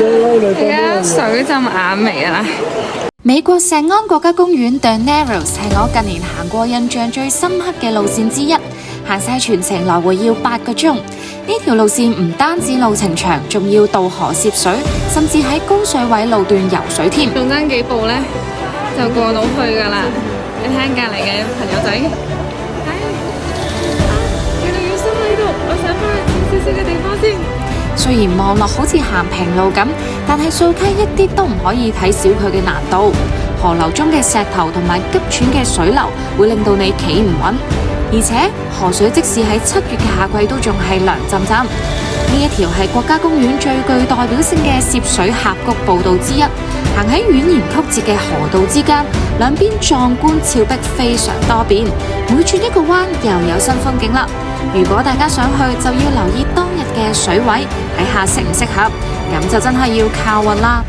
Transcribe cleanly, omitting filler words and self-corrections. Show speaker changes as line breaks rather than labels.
而家水浸眼眉啦！
美國石安國家公園 The Narrows 係我近年行過印象最深刻嘅路線之一，行晒全程來回要8個鐘。呢條路線唔單止路程長，仲要渡河涉水，甚至喺高水位路段游水添。
仲爭幾步呢，就過到去㗎啦！你睇下隔離嘅朋友仔，越嚟越深喺度，我上返去少少嘅地方先。
雖然望落好似行平路咁，但係掃溪一啲都唔可以睇小佢嘅難度。河流中嘅石頭同埋急喘嘅水流會令到你企唔穩，而且河水即使喺7月嘅夏季都仲係涼浸浸。呢一條係國家公園最具代表性嘅涉水峽谷步道之一，行喺蜿蜒曲折嘅河道之間，兩邊壯觀峭壁非常多變，每轉一個彎又有新風景啦。如果大家想去，就要留意當日嘅水位，睇下適唔適合，咁就真係要靠運啦。